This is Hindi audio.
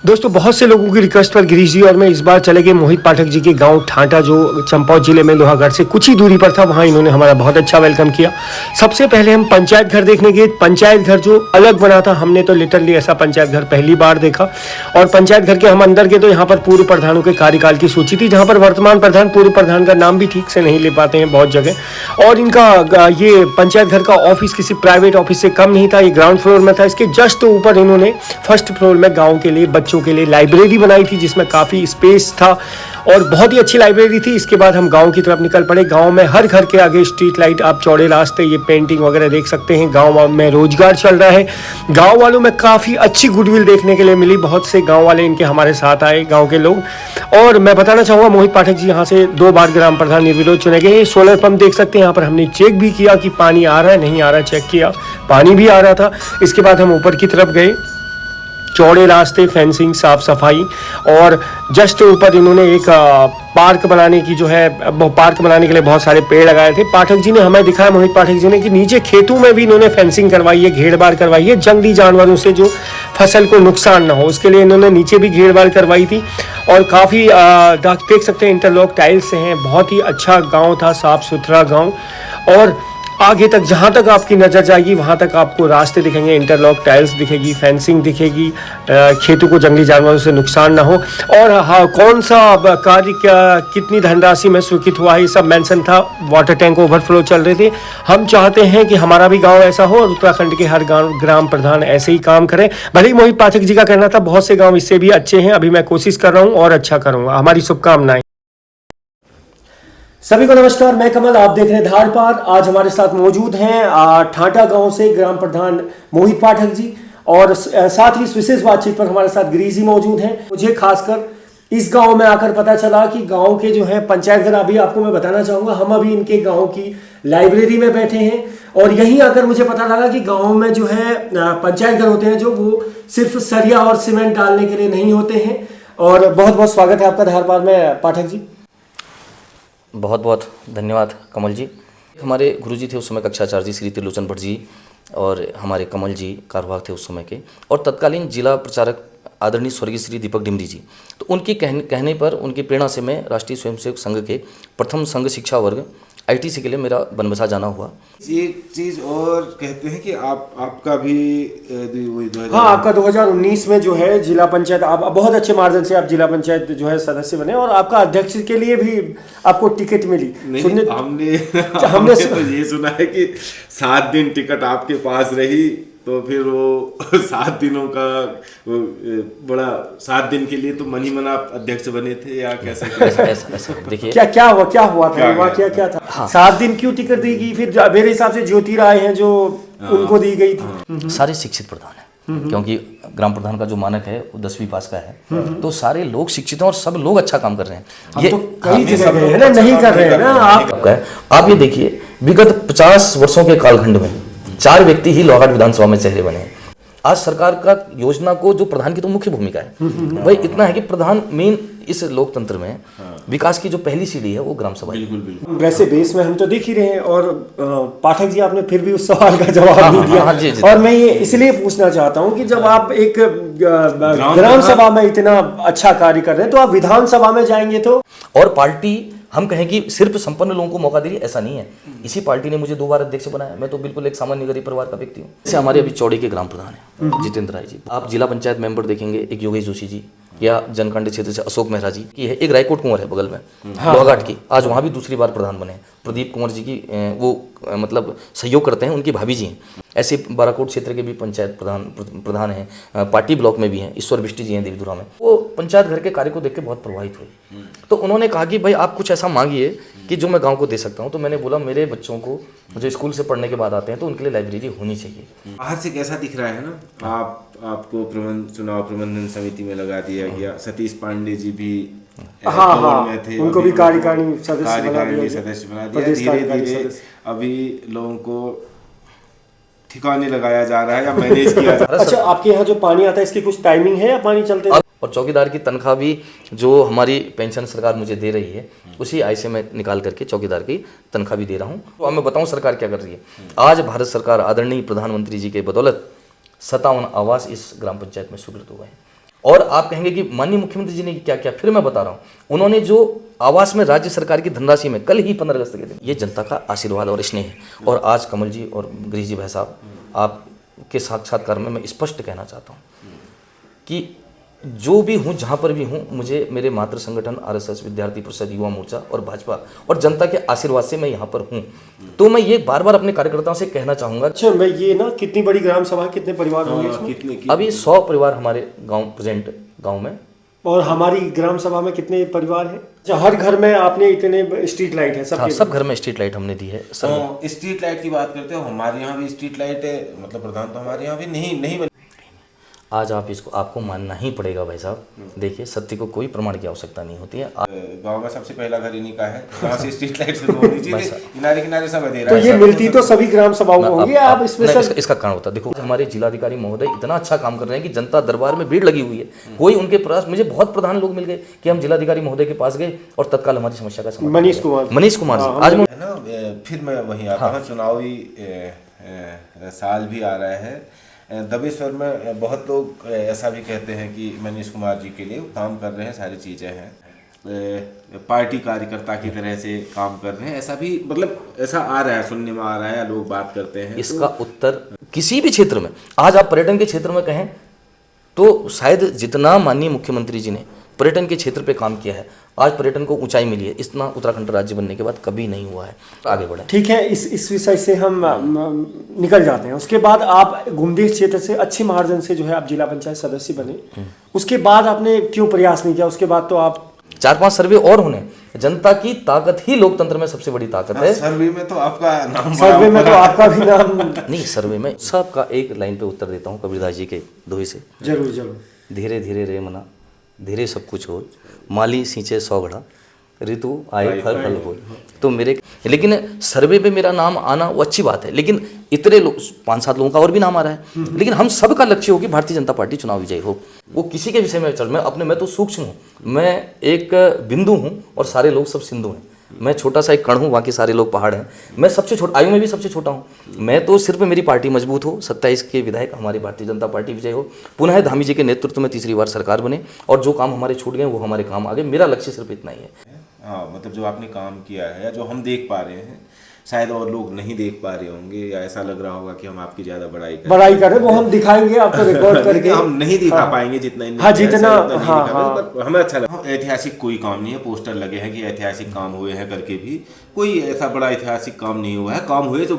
दोस्तों बहुत से लोगों की रिक्वेस्ट पर गिरीश जी और मैं इस बार चले गए मोहित पाठक जी के गांव ठांटा जो चंपावत जिले में लोहागढ़ से कुछ ही दूरी पर था। वहां इन्होंने हमारा बहुत अच्छा वेलकम किया। सबसे पहले हम पंचायत घर देखने गए। पंचायत घर जो अलग बना था, हमने तो लिटरली ऐसा पंचायत घर पहली बार देखा। और पंचायत घर के हम अंदर गए तो यहाँ पर पूर्व प्रधानों के कार्यकाल की सूची थी, जहाँ पर वर्तमान प्रधान पूर्व प्रधान का नाम भी ठीक से नहीं ले पाते हैं बहुत जगह। और इनका ये पंचायत घर का ऑफिस किसी प्राइवेट ऑफिस से कम नहीं था। ये ग्राउंड फ्लोर में था। इसके जस्ट ऊपर इन्होंने फर्स्ट फ्लोर में गाँव के लिए बच्चों के लिए लाइब्रेरी बनाई थी, जिसमें काफ़ी स्पेस था और बहुत ही अच्छी लाइब्रेरी थी। इसके बाद हम गांव की तरफ निकल पड़े। गांव में हर घर के आगे स्ट्रीट लाइट, आप चौड़े रास्ते, ये पेंटिंग वगैरह देख सकते हैं। गांव में रोजगार चल रहा है। गांव वालों में काफ़ी अच्छी गुडविल देखने के लिए मिली। बहुत से गांव वाले इनके हमारे साथ आए, गांव के लोग। और मैं बताना चाहूँगा मोहित पाठक जी यहाँ से 2 बार ग्राम प्रधान निर्विरोध चुने गए। सोलर पंप देख सकते हैं यहाँ पर। हमने चेक भी किया कि पानी आ रहा है नहीं आ रहा, चेक किया, पानी भी आ रहा था। इसके बाद हम ऊपर की तरफ गए। चौड़े रास्ते, फेंसिंग, साफ सफाई और जस्ट ऊपर इन्होंने एक पार्क बनाने की जो है, पार्क बनाने के लिए बहुत सारे पेड़ लगाए थे। पाठक जी ने हमें दिखाया, मोहित पाठक जी ने, कि नीचे खेतों में भी इन्होंने फेंसिंग करवाई है, घेरबार करवाई है, जंगली जानवरों से जो फसल को नुकसान ना हो उसके लिए इन्होंने नीचे भी घेरबार करवाई थी। और काफ़ी देख सकते हैं इंटरलॉक टाइल्स से हैं। बहुत ही अच्छा गाँव था, साफ सुथरा गाँव। और आगे तक जहाँ तक आपकी नज़र जाएगी वहाँ तक आपको रास्ते दिखेंगे, इंटरलॉक टाइल्स दिखेगी, फेंसिंग दिखेगी, खेतों को जंगली जानवरों से नुकसान ना हो। और हाँ, कौन सा कार्य कितनी धनराशि में स्वीकृत हुआ है, ये सब मेंशन था। वाटर टैंक ओवरफ्लो चल रहे थे। हम चाहते हैं कि हमारा भी गांव ऐसा हो और उत्तराखंड के हर गाँव ग्राम प्रधान ऐसे ही काम करें। भले ही मोहित पाठक जी का कहना था बहुत से गाँव इससे भी अच्छे हैं। अभी मैं कोशिश कर रहा हूँ और अच्छा करूँगा। हमारी शुभकामनाएं। सभी को नमस्कार, मैं कमल, आप देख रहे हैं धार पार। आज हमारे साथ मौजूद हैं ठांटा गांव से ग्राम प्रधान मोहित पाठक जी और साथ ही इस विशेष बातचीत पर हमारे साथ गिरीश जी मौजूद हैं। मुझे खासकर इस गांव में आकर पता चला कि गांव के जो है पंचायत घर, अभी आपको मैं बताना चाहूँगा, हम अभी इनके गाँव की लाइब्रेरी में बैठे हैं। और यहीं आकर मुझे पता लगा कि गाँव में जो है पंचायत घर होते हैं जो वो सिर्फ सरिया और सीमेंट डालने के लिए नहीं होते हैं। और बहुत बहुत स्वागत है आपका धार पार में पाठक जी। बहुत बहुत धन्यवाद कमल जी। हमारे गुरुजी थे उस समय कक्षाचार्य श्री त्रिलोचन भट्ट जी, और हमारे कमल जी कार्यवाहक थे उस समय के, और तत्कालीन जिला प्रचारक आदरणीय स्वर्गीय श्री दीपक डिमरी जी। तो उनकी कहने पर, उनकी प्रेरणा से मैं राष्ट्रीय स्वयंसेवक संघ के प्रथम संघ शिक्षा वर्ग ITC के लिए मेरा बनबसा जाना हुआ। एक चीज़ और कहते हैं कि आपका भी हाँ, आपका 2019 में जो है जिला पंचायत, आप बहुत अच्छे मार्जिन से आप जिला पंचायत जो है सदस्य बने और आपका अध्यक्ष के लिए भी आपको टिकट मिली। हमने ये सुना है कि 7 दिन टिकट आपके पास रही, तो फिर वो 7 दिनों का बड़ा 7 दिन के लिए तो मन ही मन आप अध्यक्ष बने थे या कैसे? ऐसा देखिए क्या हुआ था क्या था? हाँ। 7 दिन क्यों टिकट दी गई? फिर मेरे हिसाब से ज्योति राय हैं जो उनको दी गई थी। सारे शिक्षित प्रधान हैं, क्योंकि ग्राम प्रधान का जो मानक है वो 10वीं पास का है। तो सारे लोग शिक्षित हैं और सब लोग अच्छा काम कर रहे हैं। ये तो कई जगह गए हैं ना, नहीं कर रहे हैं ना आप ये देखिए, विगत 50 वर्षों के कालखंड में 4 व्यक्ति ही लोहागढ़ विधानसभा में चेहरे बने हैं। आज सरकार का योजना को जो प्रधान की तो मुख्य भूमिका है, भाई इतना है कि प्रधान मेन इस लोकतंत्र में विकास की जो पहली सीढ़ी है वो ग्राम सभा है। वैसे बेस में हम तो देख ही रहे हैं। और पाठक जी आपने फिर भी उस सवाल का जवाब नहीं दिया। जी। और मैं ये इसलिए पूछना चाहता हूँ कि जब आप एक ग्राम सभा में इतना अच्छा कार्य कर रहे हैं तो आप विधानसभा में जाएंगे तो? और पार्टी, हम कहें कि सिर्फ संपन्न लोगों को मौका दे रही है, ऐसा नहीं है। इसी पार्टी ने मुझे 2 बार अध्यक्ष बनाया। मैं तो बिल्कुल एक सामान्य गरीब परिवार का व्यक्ति हूँ। जैसे हमारे अभी चौड़ी के ग्राम प्रधान है जितेंद्र राय जी। आप जिला पंचायत मेंबर देखेंगे, एक योगेश जोशी जी, या जनखंड क्षेत्र से अशोक मेहरा जी की है, एक रायकोट कुंवर है बगल में लोहाघाट की, आज वहाँ भी दूसरी बार प्रधान बने। प्रदीप कुंवर जी की वो मतलब सहयोग करते हैं, उनकी भाभी जी हैं। ऐसे बाराकोट क्षेत्र के भी पंचायत प्रधान हैं, पार्टी ब्लॉक में भी हैं, ईश्वर बिष्टी जी हैं देवीधुरा में। वो पंचायत घर के कार्य को देख के बहुत प्रभावित हुए। तो उन्होंने कहा कि भाई आप कुछ ऐसा मांगिए कि जो मैं गांव को दे सकता हूं। तो मैंने बोला मेरे बच्चों को जो स्कूल से पढ़ने के बाद आते हैं तो उनके लिए लाइब्रेरी होनी चाहिए। बाहर से कैसा दिख रहा है ना, आपको चुनाव प्रबंधन समिति में लगा दिया गया। सतीश पांडे जी भी में थे, उनको भी कार्यकारिणी सदस्य बना दिया। धीरे-धीरे अभी लोगों को ठिकाने लगाया जा रहा है या मैनेज किया जा रहा है। अच्छा, आपके यहाँ जो पानी आता है इसकी कुछ टाइमिंग है या पानी चलते हैं? और चौकीदार की तनख्वाह भी जो हमारी पेंशन सरकार मुझे दे रही है उसी आय से मैं निकाल करके चौकीदार की तनख्वाह भी दे रहा हूँ। तो अब मैं बताऊँ सरकार क्या कर रही है। आज भारत सरकार आदरणीय प्रधानमंत्री जी के बदौलत 57 आवास इस ग्राम पंचायत में स्वीकृत हुए हैं। और आप कहेंगे कि माननीय मुख्यमंत्री जी ने क्या किया, फिर मैं बता रहा हूँ। उन्होंने जो आवास में राज्य सरकार की धनराशि में कल ही 15 अगस्त के दिन, ये जनता का आशीर्वाद और स्नेह है। और आज कमल जी और गिरीश जी भाई साहब, आपके साक्षात्कार में मैं स्पष्ट कहना चाहता हूँ कि जो भी हूँ, जहाँ पर भी हूँ, मुझे मेरे मातृ संगठन आरएसएस विद्यार्थी परिषद युवा मोर्चा और भाजपा और जनता के आशीर्वाद से मैं यहाँ पर हूँ। तो मैं ये बार बार अपने कार्यकर्ताओं से कहना चाहूँगा। अच्छा, मैं ये ना, कितनी बड़ी ग्राम सभा, कितने परिवार होंगे इसमें? अभी 100 परिवार हमारे गाँव, प्रेजेंट गाँव में। और हमारी ग्राम सभा में कितने परिवार हैं? अच्छा, हर घर में आपने इतने स्ट्रीट लाइट है? हाँ, सब घर में स्ट्रीट लाइट हमने दी है। स्ट्रीट लाइट की बात करते हो, हमारे यहाँ भी स्ट्रीट लाइट है, मतलब प्रधान तो हमारे यहाँ भी नहीं बनी। आज आप इसको, आपको मानना ही पड़ेगा भाई साहब। देखिए, सत्य को कोई प्रमाण की आवश्यकता नहीं होती है। गांव में सबसे पहला घर इन्हीं का है, जहाँ से स्ट्रीट लाइट शुरू होनी चाहिए, किनारे किनारे सब दे रहा तो है। ये मिलती तो सभी ग्राम सभाओं में होंगी। आप इसका कारण होता है, देखो हमारे जिलाधिकारी महोदय इतना अच्छा काम कर रहे हैं कि जनता दरबार में भीड़ लगी हुई है। कोई उनके प्रयास, मुझे बहुत प्रधान लोग मिल गए कि हम जिलाधिकारी महोदय के पास गए और तत्काल हमारी समस्या का समाधान। मनीष कुमार जी आज है ना। फिर मैं वहीं आता हूँ, चुनावी साल भी आ रहा है। दबेश्वर में बहुत लोग ऐसा भी कहते हैं कि मनीष कुमार जी के लिए काम कर रहे हैं, सारी चीज़ें हैं, पार्टी कार्यकर्ता की तरह से काम कर रहे हैं, ऐसा भी मतलब ऐसा आ रहा है, सुनने में आ रहा है, लोग बात करते हैं। इसका उत्तर किसी भी क्षेत्र में, आज आप पर्यटन के क्षेत्र में कहें तो शायद जितना माननीय मुख्यमंत्री जी ने पर्यटन के क्षेत्र पे काम किया है, आज पर्यटन को ऊंचाई मिली है, इतना उत्तराखंड राज्य बनने के बाद कभी नहीं हुआ है। आगे बढ़े। ठीक है, इस विषय से हम निकल जाते हैं। उसके बाद आप गुमदीर क्षेत्र से अच्छी मार्जिन से जो है आप जिला पंचायत सदस्य बने। उसके बाद आपने क्यों प्रयास नहीं किया? उसके बाद तो आप 4-5 सर्वे और होने। जनता की ताकत ही लोकतंत्र में सबसे बड़ी ताकत है। सर्वे में तो आपका नाम, सर्वे में तो आपका भी नाम नहीं, सर्वे में सबका एक लाइन पे उत्तर देता हूँ कबीरदास जी के दोहे से। जरूर। धीरे धीरे रे मना, धीरे सब कुछ हो, माली सींचे 100 घड़ा, ऋतु आए फल हो। तो मेरे, लेकिन सर्वे पे मेरा नाम आना वो अच्छी बात है, लेकिन इतने लोग, 5-7 लोगों का और भी नाम आ रहा है, लेकिन हम सब का लक्ष्य हो कि भारतीय जनता पार्टी चुनाव विजयी हो। वो किसी के विषय में चल, मैं तो सूक्ष्म हूँ, मैं एक बिंदु हूँ और सारे लोग सब सिंधु हैं। मैं छोटा सा एक कण हूँ, बाकी सारे लोग पहाड़ हैं। मैं सबसे छोटा, आयु में भी सबसे छोटा हूँ। मैं तो सिर्फ मेरी पार्टी मजबूत हो, 27 के विधायक हमारी भारतीय जनता पार्टी विजय हो, पुनः धामी जी के नेतृत्व में तीसरी बार सरकार बने और जो काम हमारे छूट गए वो हमारे काम आगे। मेरा लक्ष्य सिर्फ इतना ही है। हाँ, मतलब जो आपने काम किया है या जो हम देख पा रहे हैं, शायद और लोग नहीं देख पा रहे होंगे, या ऐसा लग रहा होगा कि हम आपकी ज्यादा बड़ाई कर रहे हैं। वो हम दिखाएंगे आपको रिकॉर्ड करके। हम नहीं दिखा पाएंगे जितना हमें अच्छा लगा। ऐतिहासिक कोई काम नहीं है, पोस्टर लगे हैं कि ऐतिहासिक काम हुए हैं करके भी कोई ऐसा बड़ा ऐतिहासिक काम नहीं हुआ है। काम हुए जो